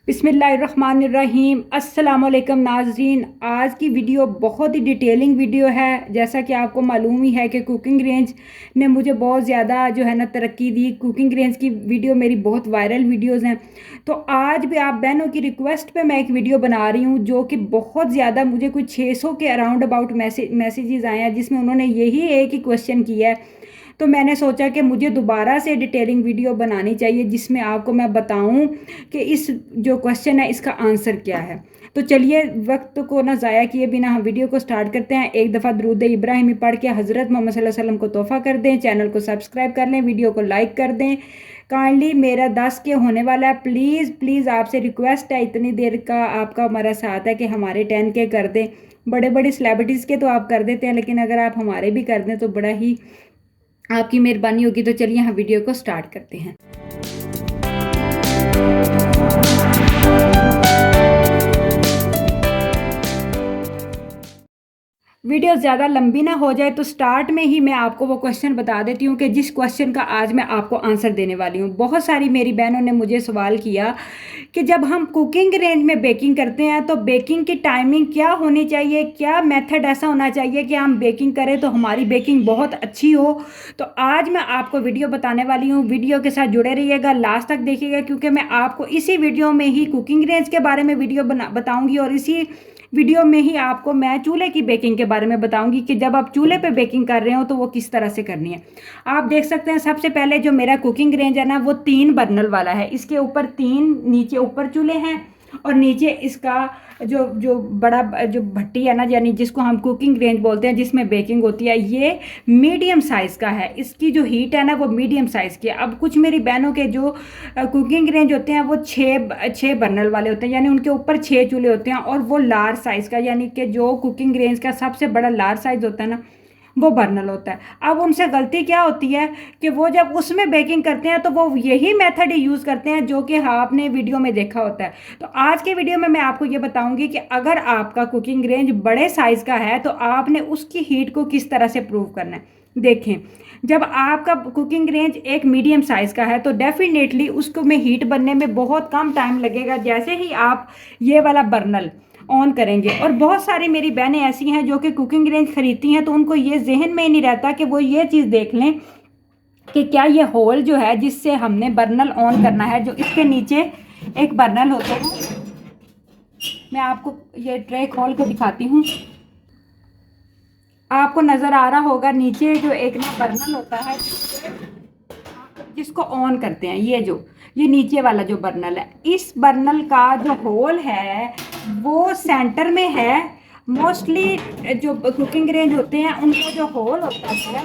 बिस्मिल्लाहिर्रहमानिर्रहीम। अस्सलाम वालेकुम नाज़रीन। आज की वीडियो बहुत ही डिटेलिंग वीडियो है। जैसा कि आपको मालूम ही है कि कुकिंग रेंज ने मुझे बहुत ज़्यादा जो है ना तरक्की दी। कुकिंग रेंज की वीडियो मेरी बहुत वायरल वीडियोस हैं। तो आज भी आप बहनों की रिक्वेस्ट पे मैं एक वीडियो बना रही हूँ जो कि बहुत ज़्यादा मुझे कुछ 600 के अराउंड अबाउट मैसेजेस आए हैं, जिसमें उन्होंने यही एक ही क्वेश्चन किया है। तो मैंने सोचा कि मुझे दोबारा से डिटेलिंग वीडियो बनानी चाहिए जिसमें आपको मैं बताऊं कि इस जो क्वेश्चन है इसका आंसर क्या है। तो चलिए वक्त को ना ज़ाया किए बिना हम वीडियो को स्टार्ट करते हैं। एक दफ़ा दरूद इब्राहिमी पढ़ के हज़रत मोहम्मद सल्लल्लाहु अलैहि वसल्लम को तोहफ़ा कर दें। चैनल को सब्सक्राइब कर लें, वीडियो को लाइक कर दें। काइंडली मेरा 10 के होने वाला है। प्लीज़ प्लीज़ आपसे रिक्वेस्ट है, इतनी देर का आपका हमारा साथ है कि हमारे 10 के कर दें। बड़े बड़े सेलिब्रिटीज़ के तो आप कर देते हैं, लेकिन अगर आप हमारे भी कर दें तो बड़ा ही आपकी मेहरबानी होगी। तो चलिए हम वीडियो को स्टार्ट करते हैं। वीडियो ज़्यादा लंबी ना हो जाए तो स्टार्ट में ही मैं आपको वो क्वेश्चन बता देती हूँ कि जिस क्वेश्चन का आज मैं आपको आंसर देने वाली हूँ। बहुत सारी मेरी बहनों ने मुझे सवाल किया कि जब हम कुकिंग रेंज में बेकिंग करते हैं तो बेकिंग की टाइमिंग क्या होनी चाहिए, क्या मेथड ऐसा होना चाहिए कि हम बेकिंग करें तो हमारी बेकिंग बहुत अच्छी हो। तो आज मैं आपको वीडियो बताने वाली हूँ। वीडियो के साथ जुड़े रहिएगा, लास्ट तक देखिएगा, क्योंकि मैं आपको इसी वीडियो में ही कुकिंग रेंज के बारे में वीडियो बताऊँगी और इसी वीडियो में ही आपको मैं चूल्हे की बेकिंग के बारे में बताऊंगी कि जब आप चूल्हे पे बेकिंग कर रहे हो तो वो किस तरह से करनी है। आप देख सकते हैं सबसे पहले जो मेरा कुकिंग रेंज है ना वो 3 बर्नल वाला है। इसके ऊपर 3 नीचे ऊपर चूल्हे हैं और नीचे इसका जो जो बड़ा जो भट्टी है ना, यानी जिसको हम कुकिंग रेंज बोलते हैं जिसमें बेकिंग होती है, ये मीडियम साइज़ का है। इसकी जो हीट है ना वो मीडियम साइज़ की है। अब कुछ मेरी बहनों के जो कुकिंग रेंज होते हैं वो छः बर्नल वाले होते हैं, यानी उनके ऊपर 6 चूल्हे होते हैं और वो लार्ज साइज़ का, यानी कि जो कुकिंग रेंज का सबसे बड़ा लार्ज साइज़ होता है ना वो बर्नल होता है। अब उनसे गलती क्या होती है कि वो जब उसमें बेकिंग करते हैं तो वो यही मेथड यूज़ करते हैं जो कि आपने वीडियो में देखा होता है। तो आज के वीडियो में मैं आपको ये बताऊंगी कि अगर आपका कुकिंग रेंज बड़े साइज़ का है तो आपने उसकी हीट को किस तरह से प्रूव करना है। देखें, जब आपका कुकिंग रेंज एक मीडियम साइज़ का है तो डेफिनेटली उसको में हीट बनने में बहुत कम टाइम लगेगा जैसे ही आप ये वाला बर्नल ऑन करेंगे। और बहुत सारी मेरी बहनें ऐसी हैं जो कि कुकिंग रेंज खरीदती हैं तो उनको ये जहन में ही नहीं रहता कि वो ये चीज़ देख लें कि क्या ये होल जो है जिससे हमने बर्नल ऑन करना है, जो इसके नीचे एक बर्नल होता है, मैं आपको ये ट्रे खोल के दिखाती हूँ। आपको नज़र आ रहा होगा नीचे जो एक ना बर्नल होता है जिसको ऑन करते हैं। ये नीचे वाला जो बर्नल है, इस बर्नल का जो होल है वो सेंटर में है। मोस्टली जो कुकिंग रेंज होते हैं उनको जो होल होता है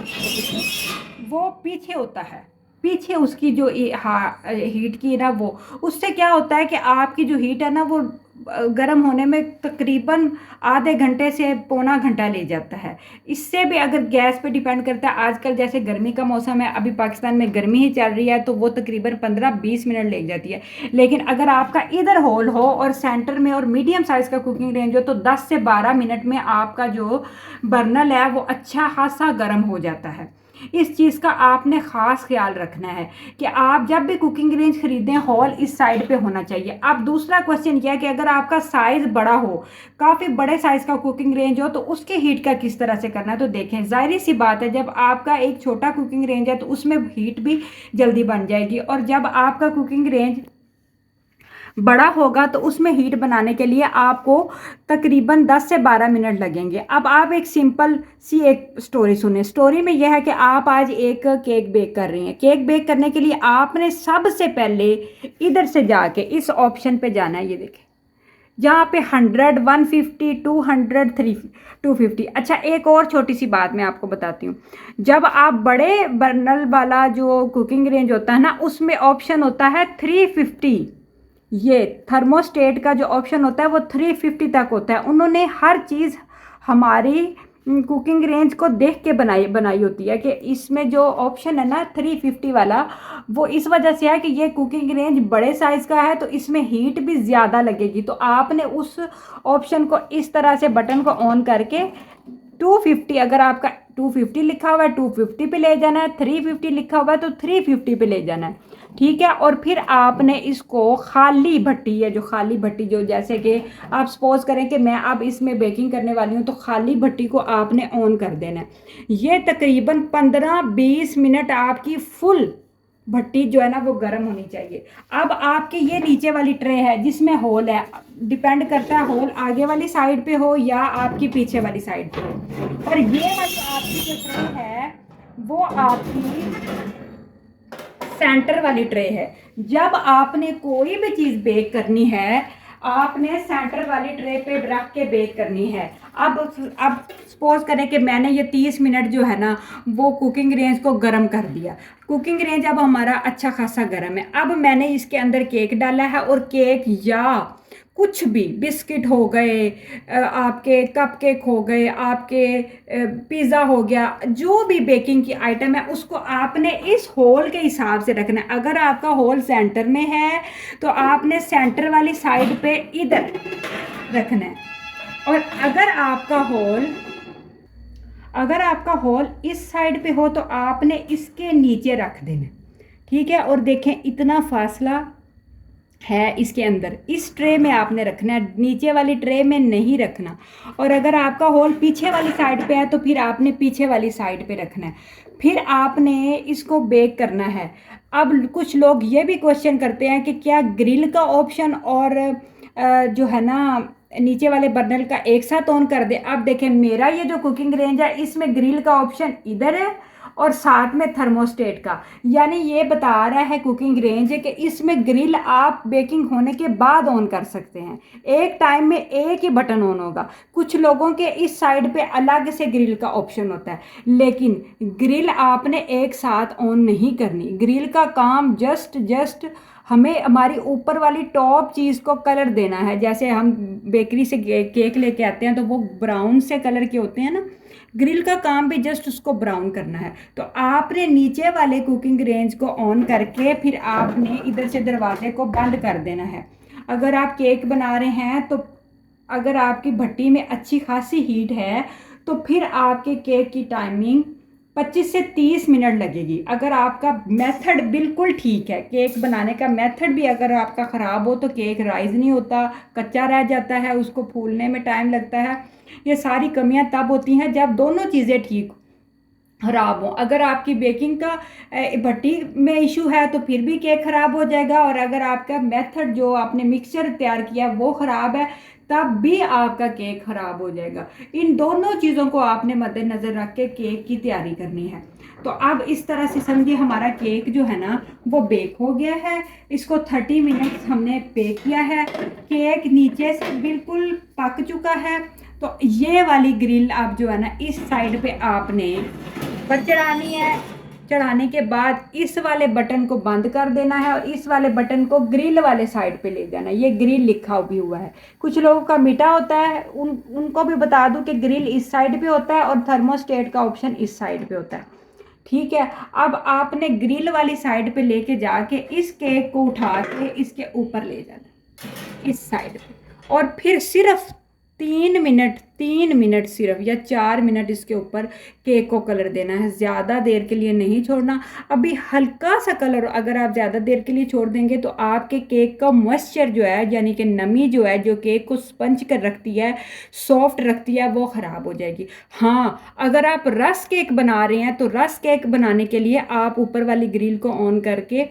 वो पीछे होता है। पीछे उसकी जो हीट की ना वो, उससे क्या होता है कि आपकी जो हीट है ना वो गर्म होने में तकरीबन आधे घंटे से पौना घंटा ले जाता है। इससे भी अगर गैस पे डिपेंड करता है, आजकल जैसे गर्मी का मौसम है, अभी पाकिस्तान में गर्मी ही चल रही है, तो वो तकरीबन 15-20 मिनट ले जाती है। लेकिन अगर आपका इधर होल हो और सेंटर में और मीडियम साइज़ का कुकिंग रेंज हो तो 10 से 12 मिनट में आपका जो बर्नल है वो अच्छा खासा गर्म हो जाता है। इस चीज़ का आपने ख़ास ख्याल रखना है कि आप जब भी कुकिंग रेंज खरीदें होल इस साइड पे होना चाहिए। अब दूसरा क्वेश्चन यह है कि अगर आपका साइज़ बड़ा हो, काफ़ी बड़े साइज़ का कुकिंग रेंज हो, तो उसके हीट का किस तरह से करना है। तो देखें, जाहिर सी बात है, जब आपका एक छोटा कुकिंग रेंज है तो उसमें हीट भी जल्दी बन जाएगी, और जब आपका कुकिंग रेंज बड़ा होगा तो उसमें हीट बनाने के लिए आपको तकरीबन 10 से 12 मिनट लगेंगे। अब आप एक सिंपल सी एक स्टोरी सुने। स्टोरी में यह है कि आप आज एक केक बेक कर रही हैं। केक बेक करने के लिए आपने सबसे पहले इधर से जाके इस ऑप्शन पे जाना है। ये देखें, जहाँ पे 100, 150, 200, 250। अच्छा, एक और छोटी सी बात मैं आपको बताती हूँ। जब आप बड़े बर्नल वाला जो कुकिंग रेंज होता है ना उसमें ऑप्शन होता है 350। ये थर्मोस्टेट का जो ऑप्शन होता है वो 350 तक होता है। उन्होंने हर चीज़ हमारी कुकिंग रेंज को देख के बनाई होती है कि इसमें जो ऑप्शन है ना 350 वाला, वो इस वजह से है कि ये कुकिंग रेंज बड़े साइज़ का है तो इसमें हीट भी ज़्यादा लगेगी। तो आपने उस ऑप्शन को इस तरह से बटन को ऑन करके 250, अगर आपका 250 लिखा हुआ है 250 पे ले जाना है, 350 लिखा हुआ है तो 350 पे ले जाना है। ठीक है। और फिर आपने इसको खाली भट्टी है, जो खाली भट्टी, जो जैसे कि आप सपोज करें कि मैं अब इसमें बेकिंग करने वाली हूँ, तो खाली भट्टी को आपने ऑन कर देना है। ये तकरीबन 15-20 मिनट आपकी फुल भट्टी जो है ना वो गर्म होनी चाहिए। अब आपके ये नीचे वाली ट्रे है जिसमें होल है, डिपेंड करता है होल आगे वाली साइड पे हो या आपकी पीछे वाली साइड पे हो। और ये वाली आपकी जो ट्रे है वो आपकी सेंटर वाली ट्रे है। जब आपने कोई भी चीज़ बेक करनी है, आपने सेंटर वाली ट्रे पे रख के बेक करनी है। अब सपोज करें कि मैंने ये 30 मिनट जो है ना वो कुकिंग रेंज को गर्म कर दिया। कुकिंग रेंज अब हमारा अच्छा खासा गर्म है। अब मैंने इसके अंदर केक डाला है, और केक या कुछ भी बिस्किट हो गए, आपके कप केक हो गए, आपके पिज़्ज़ा हो गया, जो भी बेकिंग की आइटम है उसको आपने इस होल के हिसाब से रखना है। अगर आपका होल सेंटर में है तो आपने सेंटर वाली साइड पे इधर रखना है। और अगर आपका होल इस साइड पे हो तो आपने इसके नीचे रख देना। ठीक है। और देखें इतना फासला है इसके अंदर, इस ट्रे में आपने रखना है, नीचे वाली ट्रे में नहीं रखना। और अगर आपका होल पीछे वाली साइड पे है तो फिर आपने पीछे वाली साइड पे रखना है। फिर आपने इसको बेक करना है। अब कुछ लोग ये भी क्वेश्चन करते हैं कि क्या ग्रिल का ऑप्शन और जो है ना नीचे वाले बर्नर का एक साथ ऑन कर दे। अब देखें मेरा ये जो कुकिंग रेंज है इसमें ग्रिल का ऑप्शन इधर है और साथ में थर्मोस्टेट का, यानी ये बता रहा है कुकिंग रेंज है कि इसमें ग्रिल आप बेकिंग होने के बाद ऑन कर सकते हैं। एक टाइम में एक ही बटन ऑन होगा। कुछ लोगों के इस साइड पे अलग से ग्रिल का ऑप्शन होता है, लेकिन ग्रिल आपने एक साथ ऑन नहीं करनी। ग्रिल का काम जस्ट हमें हमारी ऊपर वाली टॉप चीज़ को कलर देना है। जैसे हम बेकरी से केक लेके आते हैं तो वो ब्राउन से कलर के होते हैं ना, ग्रिल का काम भी जस्ट उसको ब्राउन करना है। तो आपने नीचे वाले कुकिंग रेंज को ऑन करके फिर आपने इधर से दरवाजे को बंद कर देना है। अगर आप केक बना रहे हैं तो अगर आपकी भट्टी में अच्छी खासी हीट है तो फिर आपके केक की टाइमिंग 25 से 30 मिनट लगेगी। अगर आपका मेथड बिल्कुल ठीक है, केक बनाने का मेथड भी अगर आपका ख़राब हो तो केक राइज नहीं होता, कच्चा रह जाता है, उसको फूलने में टाइम लगता है। ये सारी कमियां तब होती हैं जब दोनों चीज़ें ठीक ख़राब हो। अगर आपकी बेकिंग का भट्टी में इशू है तो फिर भी केक ख़राब हो जाएगा, और अगर आपका मेथड जो आपने मिक्सचर तैयार किया वो ख़राब है तब भी आपका केक ख़राब हो जाएगा। इन दोनों चीज़ों को आपने मद्देनज़र रख के केक की तैयारी करनी है। तो अब इस तरह से समझिए हमारा केक जो है ना वो बेक हो गया है। इसको 30 मिनट्स हमने बेक किया है। केक नीचे से बिल्कुल पक चुका है। तो ये वाली ग्रिल आप जो है ना इस साइड पे आपने पर चढ़ानी है। चढ़ाने के बाद इस वाले बटन को बंद कर देना है और इस वाले बटन को ग्रिल वाले साइड पे ले जाना है। ये ग्रिल लिखा भी हुआ है। कुछ लोगों का मीठा होता है, उनको भी बता दूं कि ग्रिल इस साइड पे होता है और थर्मोस्टेट का ऑप्शन इस साइड पे होता है। ठीक है। अब आपने ग्रिल वाली साइड पे लेके जाके इस केक को उठा के इसके ऊपर ले जाना इस साइड पे, और फिर सिर्फ 3 मिनट सिर्फ या 4 मिनट इसके ऊपर केक को कलर देना है। ज़्यादा देर के लिए नहीं छोड़ना। अभी हल्का सा कलर अगर आप ज़्यादा देर के लिए छोड़ देंगे तो आपके केक का मॉइस्चर जो है, यानी कि नमी जो है जो केक को स्पंज कर रखती है, सॉफ्ट रखती है, वो ख़राब हो जाएगी। हाँ, अगर आप रस केक बना रहे हैं तो रस केक बनाने के लिए आप ऊपर वाली ग्रिल को ऑन करके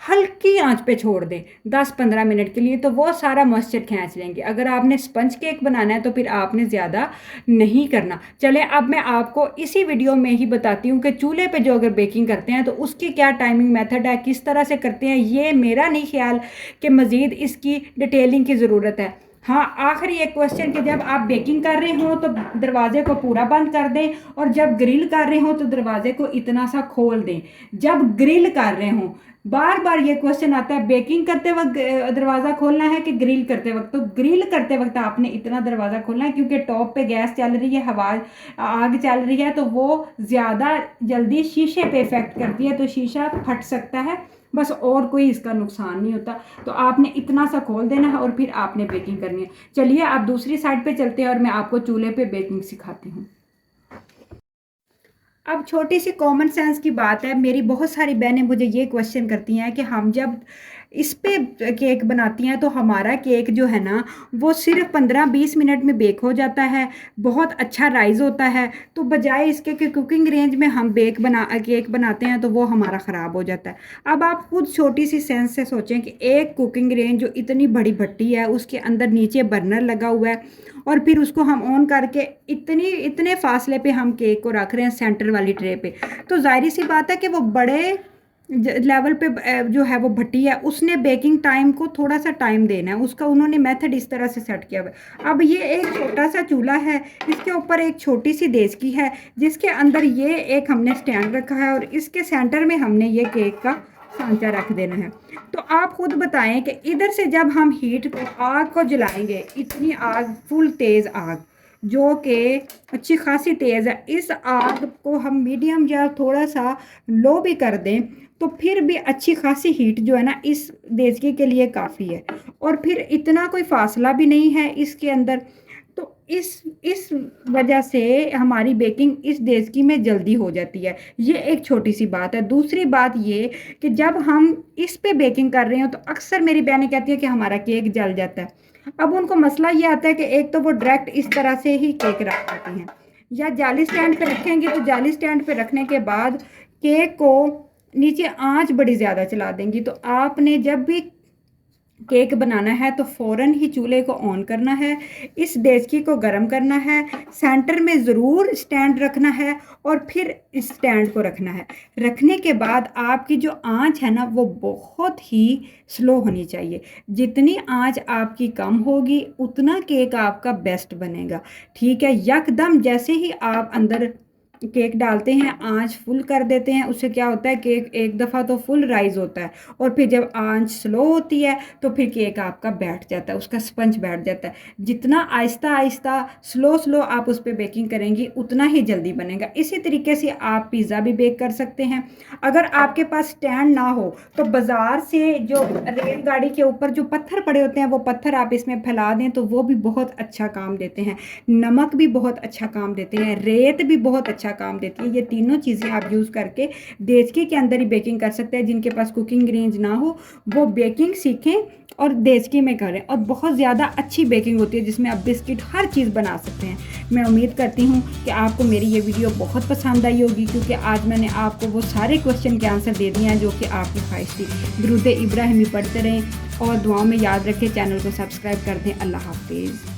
हल्की आंच पे छोड़ दें 10-15 मिनट के लिए, तो वो सारा मॉइस्चर खींच लेंगे। अगर आपने स्पंज केक बनाना है तो फिर आपने ज़्यादा नहीं करना। चलें अब मैं आपको इसी वीडियो में ही बताती हूँ कि चूल्हे पे जो अगर बेकिंग करते हैं तो उसकी क्या टाइमिंग मेथड है, किस तरह से करते हैं। ये मेरा नहीं ख्याल कि मज़ीद इसकी डिटेलिंग की ज़रूरत है। हाँ, आखिरी एक क्वेश्चन कि जब आप बेकिंग कर रहे हो तो दरवाजे को पूरा बंद कर दें, और जब ग्रिल कर रहे हो तो दरवाजे को इतना सा खोल दें। जब ग्रिल कर रहे हो, बार बार ये क्वेश्चन आता है बेकिंग करते वक्त दरवाज़ा खोलना है कि ग्रिल करते वक्त। तो ग्रिल करते वक्त आपने इतना दरवाज़ा खोलना है क्योंकि टॉप पे गैस चल रही है, हवा आग चल रही है, तो वो ज़्यादा जल्दी शीशे पे इफेक्ट करती है, तो शीशा फट सकता है, बस और कोई इसका नुकसान नहीं होता। तो आपने इतना सा खोल देना है और फिर आपने बेकिंग करनी है। चलिए आप दूसरी साइड पे चलते हैं और मैं आपको चूल्हे पे बेकिंग सिखाती हूँ। अब छोटी सी कॉमन सेंस की बात है, मेरी बहुत सारी बहनें मुझे ये क्वेश्चन करती हैं कि हम जब इस पे केक बनाती हैं तो हमारा केक जो है ना वो सिर्फ 15-20 मिनट में बेक हो जाता है, बहुत अच्छा राइज होता है, तो बजाय इसके कि कुकिंग रेंज में हम केक बनाते हैं तो वो हमारा ख़राब हो जाता है। अब आप खुद छोटी सी सेंस से सोचें कि एक कुकिंग रेंज जो इतनी बड़ी भट्टी है उसके अंदर नीचे बर्नर लगा हुआ है और फिर उसको हम ऑन करके इतने फासले पे हम केक को रख रहे हैं सेंटर वाली ट्रे पे, तो जाहिर सी बात है कि वो बड़े लेवल पे जो है वो भट्टी है उसने बेकिंग टाइम को थोड़ा सा टाइम देना है, उसका उन्होंने मेथड इस तरह से सेट किया हुआ है। अब ये एक छोटा सा चूल्हा है, इसके ऊपर एक छोटी सी देचकी है जिसके अंदर ये एक हमने स्टैंड रखा है और इसके सेंटर में हमने ये केक का सांचा रख देना है। तो आप खुद बताएं कि इधर से जब हम हीट को आग को जलाएंगे, इतनी आग फुल तेज़ आग जो कि अच्छी खासी तेज़ है, इस आग को हम मीडियम या थोड़ा सा लो भी कर दें तो फिर भी अच्छी खासी हीट जो है ना इस देचकी के लिए काफ़ी है, और फिर इतना कोई फासला भी नहीं है इसके अंदर, तो इस वजह से हमारी बेकिंग इस देचकी में जल्दी हो जाती है। ये एक छोटी सी बात है। दूसरी बात ये कि जब हम इस पे बेकिंग कर रहे हो तो अक्सर मेरी बहनें कहती है कि हमारा केक जल जाता है। अब उनको मसला ये आता है कि एक तो वो डायरेक्ट इस तरह से ही केक रख देती हैं, या जाली स्टैंड पे रखेंगे तो जाली स्टैंड पे रखने के बाद केक को नीचे आंच बड़ी ज़्यादा चला देंगी, तो आपने जब भी केक बनाना है तो फ़ौरन ही चूल्हे को ऑन करना है, इस देचकी को गर्म करना है, सेंटर में ज़रूर स्टैंड रखना है और फिर इस स्टैंड को रखना है। रखने के बाद आपकी जो आंच है ना वो बहुत ही स्लो होनी चाहिए। जितनी आंच आपकी कम होगी उतना केक आपका बेस्ट बनेगा। ठीक है, यकदम जैसे ही आप अंदर केक डालते हैं आंच फुल कर देते हैं, उससे क्या होता है केक एक दफ़ा तो फुल राइज होता है और फिर जब आंच स्लो होती है तो फिर केक आपका बैठ जाता है, उसका स्पंज बैठ जाता है। जितना आहिस्ता आहिस्ता स्लो आप उस पर बेकिंग करेंगी उतना ही जल्दी बनेगा। इसी तरीके से आप पिज़्ज़ा भी बेक कर सकते हैं। अगर आपके पास स्टैंड ना हो तो बाज़ार से जो रेलगाड़ी के ऊपर जो पत्थर पड़े होते हैं वो पत्थर आप इसमें फैला दें तो वो भी बहुत अच्छा काम देते हैं। नमक भी बहुत अच्छा काम देते हैं, रेत भी बहुत अच्छा काम देती है। ये तीनों चीज़ें आप यूज़ करके देचकी के अंदर ही बेकिंग कर सकते हैं। जिनके पास कुकिंग रेंज ना हो वो बेकिंग सीखें और देचकी में करें, और बहुत ज़्यादा अच्छी बेकिंग होती है जिसमें आप बिस्किट हर चीज़ बना सकते हैं। मैं उम्मीद करती हूँ कि आपको मेरी ये वीडियो बहुत पसंद आई होगी, क्योंकि आज मैंने आपको वो सारे क्वेश्चन के आंसर दे दिए हैं जो कि आपकी ख्वाहिश थी। दुरूद इब्राहिमी पढ़ते रहें और दुआओं में याद रखें। चैनल को सब्सक्राइब कर दें। अल्लाह हाफिज़।